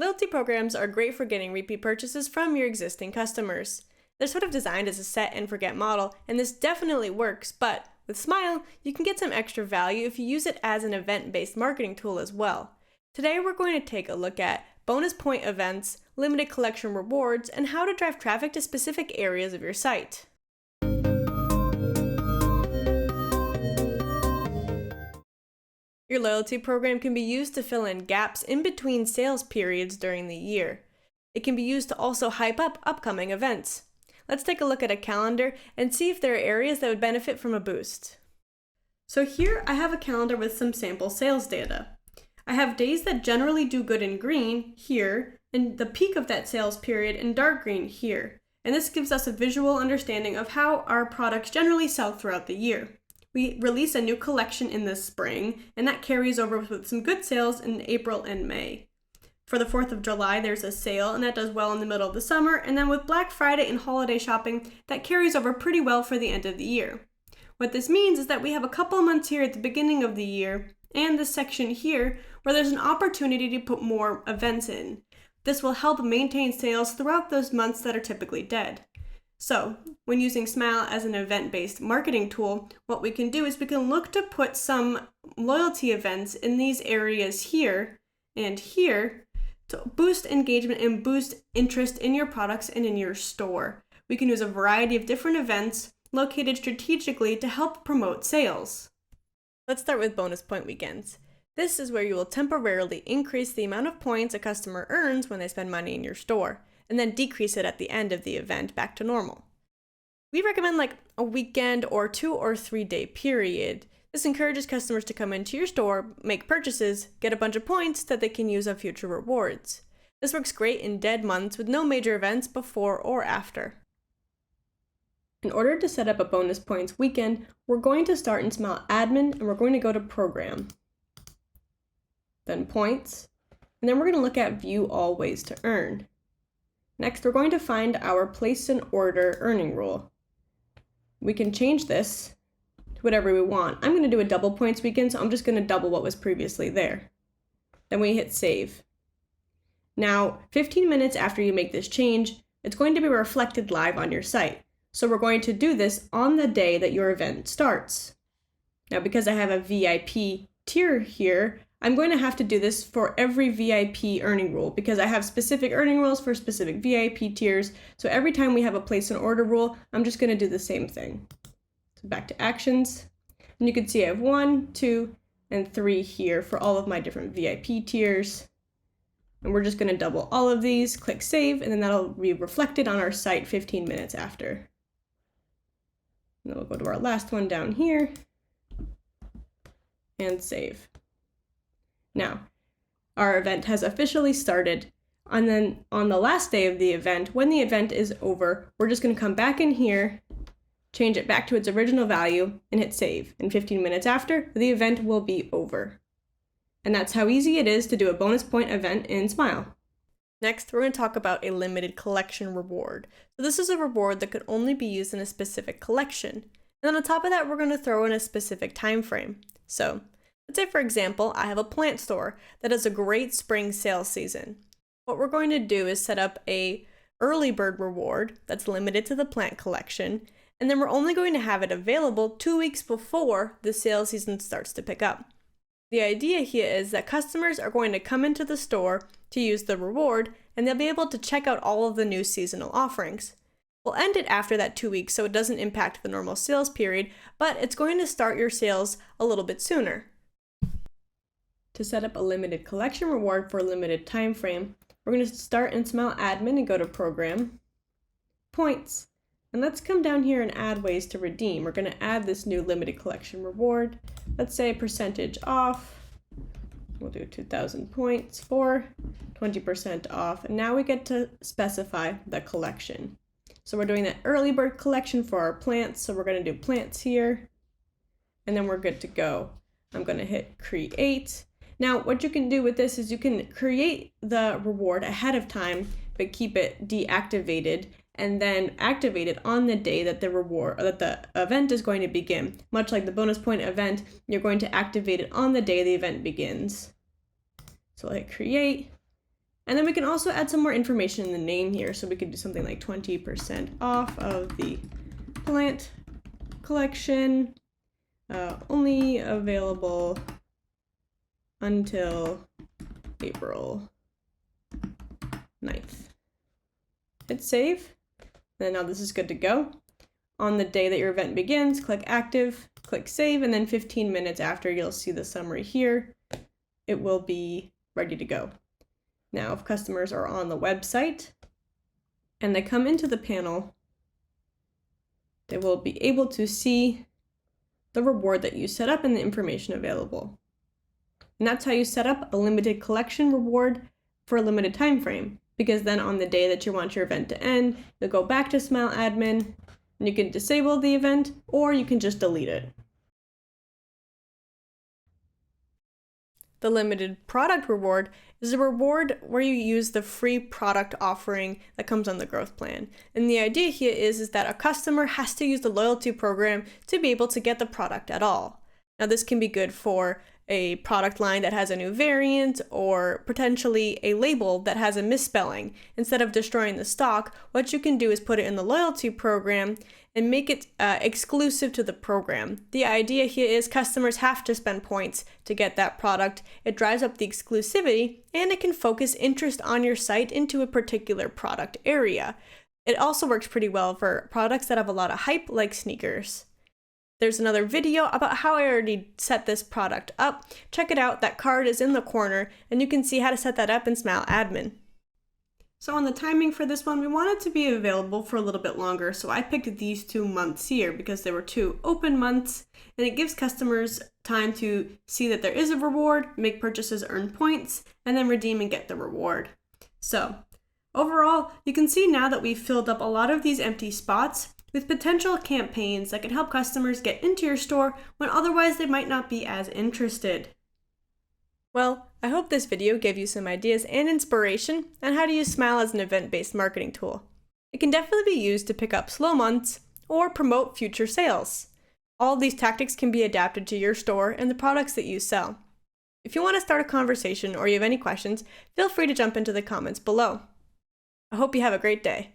Loyalty programs are great for getting repeat purchases from your existing customers. They're sort of designed as a set and forget model, and this definitely works, but with Smile, you can get some extra value if you use it as an event-based marketing tool as well. Today we're going to take a look at bonus point events, limited collection rewards, and how to drive traffic to specific areas of your site. Your loyalty program can be used to fill in gaps in between sales periods during the year. It can be used to also hype up upcoming events. Let's take a look at a calendar and see if there are areas that would benefit from a boost. So here I have a calendar with some sample sales data. I have days that generally do good in green here, and the peak of that sales period in dark green here. And this gives us a visual understanding of how our products generally sell throughout the year. We release a new collection in the spring, and that carries over with some good sales in April and May. For the 4th of July, there's a sale, and that does well in the middle of the summer, and then with Black Friday and holiday shopping, that carries over pretty well for the end of the year. What this means is that we have a couple months here at the beginning of the year, and this section here, where there's an opportunity to put more events in. This will help maintain sales throughout those months that are typically dead. So, when using Smile as an event-based marketing tool, what we can do is we can look to put some loyalty events in these areas here and here to boost engagement and boost interest in your products and in your store. We can use a variety of different events located strategically to help promote sales. Let's start with bonus point weekends. This is where you will temporarily increase the amount of points a customer earns when they spend money in your store, and then decrease it at the end of the event back to normal. We recommend like a weekend or 2 or 3 day period. This encourages customers to come into your store, make purchases, get a bunch of points that they can use on future rewards. This works great in dead months with no major events before or after. In order to set up a bonus points weekend, we're going to start in Smile Admin and we're going to go to Program, then Points, and then we're going to look at View All Ways to Earn. Next, we're going to find our place an order earning rule. We can change this to whatever we want. I'm going to do a double points weekend, so I'm just going to double what was previously there. Then we hit save. Now, 15 minutes after you make this change, it's going to be reflected live on your site. So we're going to do this on the day that your event starts. Now, because I have a VIP tier here, I'm going to have to do this for every VIP earning rule because I have specific earning rules for specific VIP tiers. So every time we have a place an order rule, I'm just going to do the same thing. So back to actions. And you can see I have 1, 2, and 3 here for all of my different VIP tiers. And we're just going to double all of these, click save, and then that'll be reflected on our site 15 minutes after. And then we'll go to our last one down here and save. Now, our event has officially started, and then on the last day of the event, when the event is over, we're just going to come back in here, change it back to its original value, and hit save. And 15 minutes after, the event will be over. And that's how easy it is to do a bonus point event in Smile. Next, we're going to talk about a limited collection reward. So this is a reward that could only be used in a specific collection. And then on top of that, we're going to throw in a specific time frame. So let's say, for example, I have a plant store that has a great spring sales season. What we're going to do is set up a early bird reward that's limited to the plant collection, and then we're only going to have it available 2 weeks before the sales season starts to pick up. The idea here is that customers are going to come into the store to use the reward, and they'll be able to check out all of the new seasonal offerings. We'll end it after that 2 weeks so it doesn't impact the normal sales period, but it's going to start your sales a little bit sooner. To set up a limited collection reward for a limited time frame, we're going to start in Smile Admin and go to Program, Points, and let's come down here and add ways to redeem. We're going to add this new limited collection reward. Let's say percentage off. We'll do 2,000 points for 20% off, and now we get to specify the collection. So we're doing that early bird collection for our plants, so we're going to do plants here, and then we're good to go. I'm going to hit create. Now, what you can do with this is you can create the reward ahead of time, but keep it deactivated and then activate it on the day that the event is going to begin. Much like the bonus point event, you're going to activate it on the day the event begins. So I'll hit create, And then we can also add some more information in the name here. So we could do something like 20% off of the plant collection, only available until April 9th. Hit save. And now this is good to go. On the day that your event begins, click active, click save, and then 15 minutes after, you'll see the summary here. It will be ready to go. Now, if customers are on the website and they come into the panel, they will be able to see the reward that you set up and the information available. And that's how you set up a limited collection reward for a limited time frame, because then on the day that you want your event to end, you'll go back to Smile Admin and you can disable the event, or you can just delete it. The limited product reward is a reward where you use the free product offering that comes on the growth plan. And the idea here is that a customer has to use the loyalty program to be able to get the product at all. Now, this can be good for a product line that has a new variant, or potentially a label that has a misspelling. Instead of destroying the stock, what you can do is put it in the loyalty program and make it exclusive to the program. The idea here is customers have to spend points to get that product. It drives up the exclusivity, and it can focus interest on your site into a particular product area. It also works pretty well for products that have a lot of hype, like sneakers. There's another video about how I already set this product up. Check it out, that card is in the corner, and you can see how to set that up in Smile Admin. So on the timing for this one, we want it to be available for a little bit longer, so I picked these 2 months here because there were 2 open months, and it gives customers time to see that there is a reward, make purchases, earn points, and then redeem and get the reward. So overall, you can see now that we've filled up a lot of these empty spots with potential campaigns that can help customers get into your store when otherwise they might not be as interested. Well, I hope this video gave you some ideas and inspiration on how to use Smile as an event-based marketing tool. It can definitely be used to pick up slow months or promote future sales. All of these tactics can be adapted to your store and the products that you sell. If you want to start a conversation or you have any questions, feel free to jump into the comments below. I hope you have a great day.